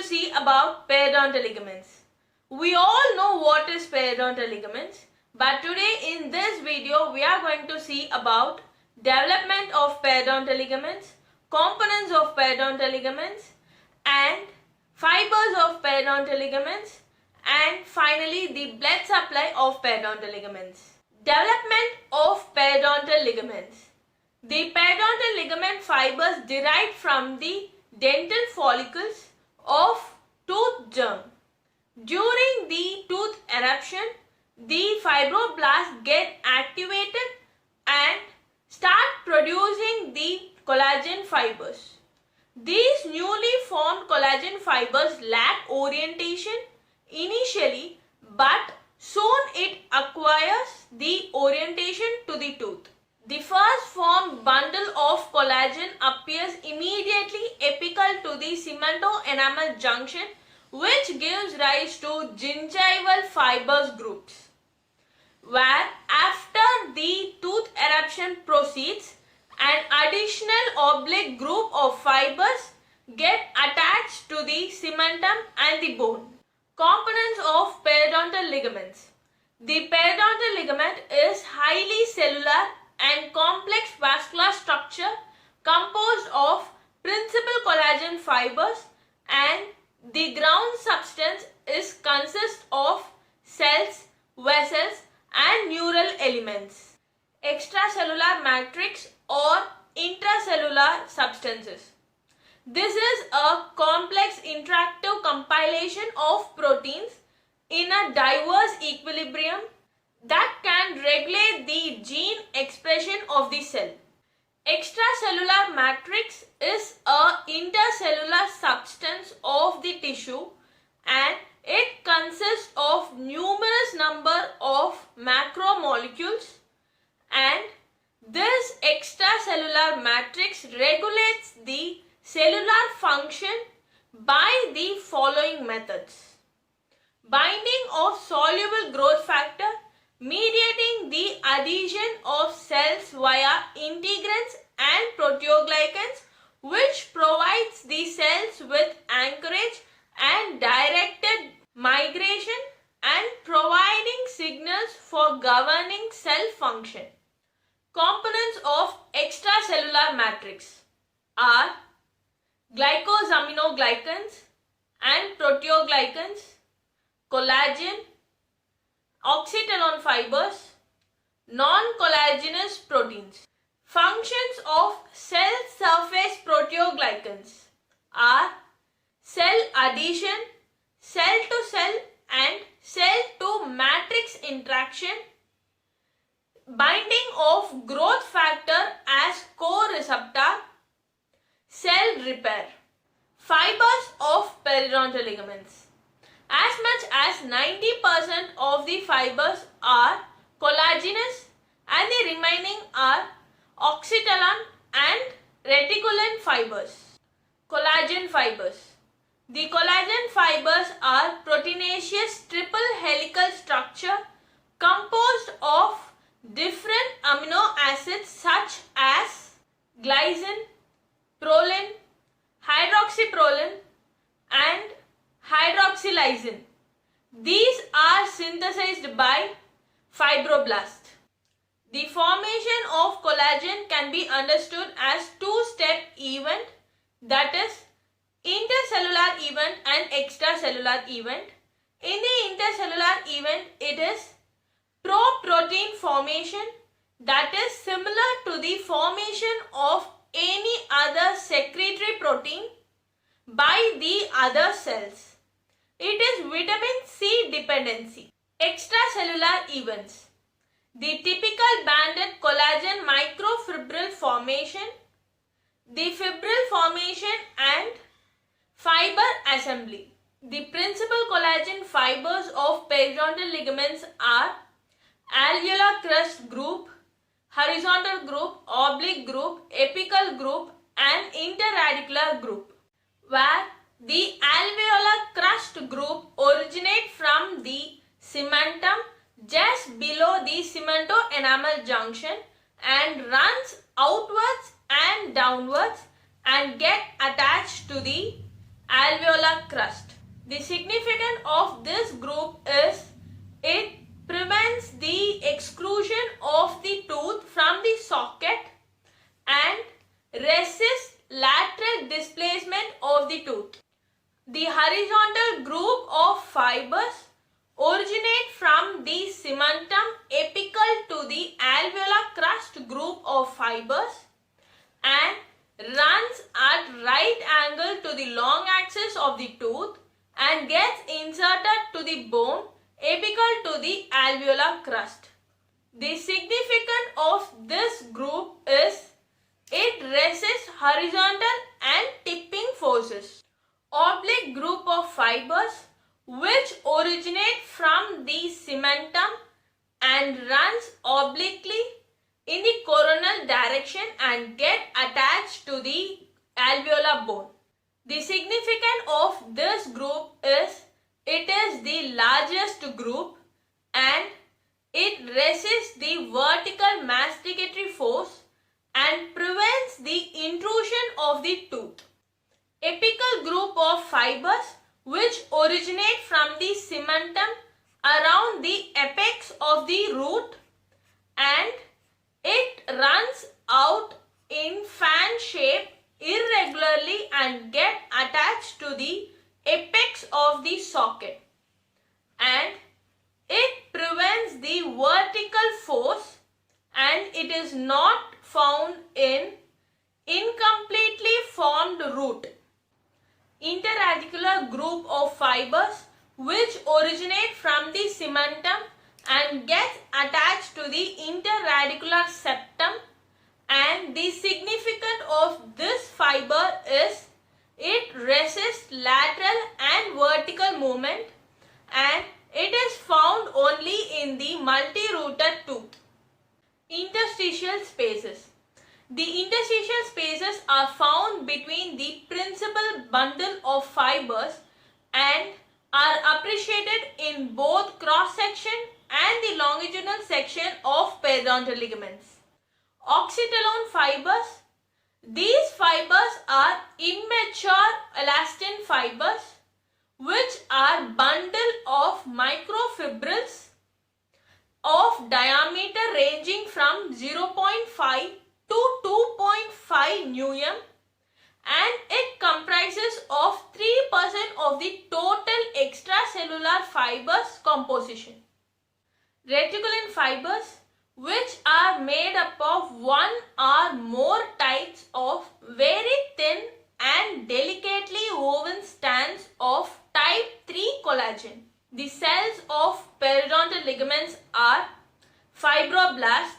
see about periodontal ligaments. We all know what is periodontal ligaments, but today in this video we are going to see about development of periodontal ligaments, components of periodontal ligaments, and fibers of periodontal ligaments, and finally the blood supply of periodontal ligaments. Development of periodontal ligaments. The periodontal ligament fibers derived from the dental follicles of tooth germ. During the tooth eruption, the fibroblasts get activated and start producing the collagen fibers. These newly formed collagen fibers lack orientation initially, but soon it acquires the orientation to the tooth. The first formed bundle of collagen appears immediately apical to the cemento-enamel junction, which gives rise to gingival fibers groups, where after the tooth eruption proceeds, an additional oblique group of fibers get attached to the cementum and the bone. Components of periodontal ligaments. The periodontal ligament is highly cellular and complex vascular structure composed of principal collagen fibers, and the ground substance consists of cells, vessels, and neural elements. Extracellular matrix or intracellular substances. This is a complex interactive compilation of proteins in a diverse equilibrium that can regulate the gene expression of the cell. Extracellular matrix is a intercellular substance of the tissue, and it consists of numerous number of macromolecules, and this extracellular matrix regulates the cellular function by the following methods: binding of soluble growth factor, mediating the adhesion of cells via integrins and proteoglycans, which provides the cells with anchorage and directed migration, and providing signals for governing cell function. Components of extracellular matrix are glycosaminoglycans and proteoglycans, collagen, oxytolon fibers, non-collagenous proteins. Functions of cell surface proteoglycans are cell adhesion, cell to cell and cell to matrix interaction, binding of growth factor as co-receptor, cell repair. Fibers of periodontal ligaments. As much as 90% of the fibers are collagenous and the remaining are oxytolon and reticulin fibers. Collagen fibers. The collagen fibers are proteinaceous triple helical structure composed of different amino acids such as glycine, proline, hydroxyproline and hydroxylysine. These are synthesized by fibroblasts. The formation of collagen can be understood as two-step event, that is intercellular event and extracellular event. In the intercellular event, it is pro-protein formation, that is similar to the formation of any other secretory protein by the other cells. It is vitamin C dependency. Extracellular events. The typical banded collagen microfibril formation, the fibril formation and fiber assembly. The principal collagen fibers of periodontal ligaments are alveolar crest group, horizontal group, oblique group, apical group and interradicular group, where the alveolar crust group originates from the cementum just below the cemento-enamel junction and runs outwards and downwards and get attached to the alveolar crust. The significance of this group is it prevents the exclusion of the tooth from the socket and resists lateral displacement of the tooth. The horizontal group of fibers originate from the cementum apical to the alveolar crust group of fibers and runs at right angle to the long axis of the tooth and gets inserted to the bone apical to the alveolar crust. The significance of this group is it resists horizontal and tipping forces. Oblique group of fibers which originate from the cementum and runs obliquely in the coronal direction and get attached to the alveolar bone. The significance of this group is it is the largest group and it resists the vertical masticatory force and prevents the intrusion of the tooth. Apical group of fibers which originate from the cementum around the apex of the root and it runs out in fan shape irregularly and get attached to the apex of the socket, and it prevents the vertical force and it is not found in incompletely formed root. Interradicular group of fibers which originate from the cementum and gets attached to the interradicular septum, and the significance of this fiber is it resists lateral and vertical movement and it is found only in the multi-rooted tooth. Interstitial spaces. The interstitial spaces are found between the principal bundle of fibers and are appreciated in both cross-section and the longitudinal section of periodontal ligaments. Oxytolone fibers. These fibers are immature elastin fibers which are bundle of microfibrils of diameter ranging from 0.5 to 2.5 nm, and it comprises of 3% of the total extracellular fibers composition. Reticulin fibers which are made up of one or more types of very thin and delicately woven strands of type 3 collagen. The cells of periodontal ligaments are fibroblast,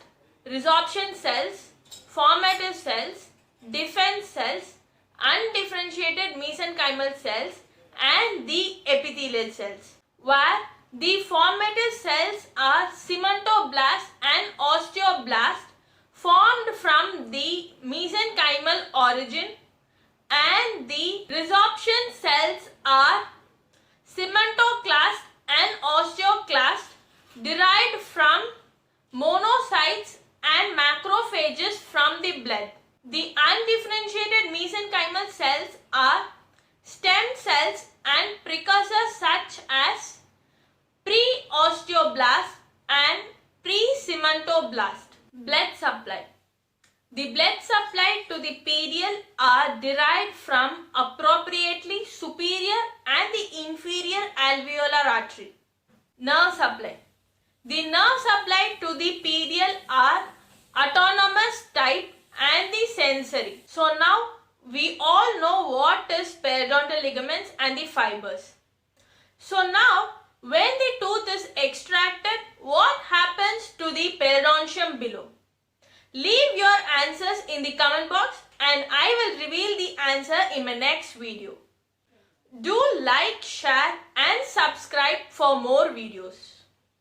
resorption cells, formative cells, defense cells, undifferentiated mesenchymal cells, and the epithelial cells, where the formative cells are cementoblasts and osteoblasts formed from the mesenchymal origin, and the resorption cells are cementoclast and osteoclast derived from monocytes and macrophages from the blood. The undifferentiated mesenchymal cells are stem cells and precursors such as pre-osteoblast and pre-cementoblast. Blood supply. The blood supply to the perineum are derived from appropriately superior and the inferior alveolar artery. Nerve supply. The nerve supply to the perineum are autonomous type and the sensory. So now we all know what is periodontal ligaments and the fibers. So now when the tooth is extracted, what happens to the periodontium below? Leave your answers in the comment box and I will reveal the answer in my next video. Do like, share and subscribe for more videos.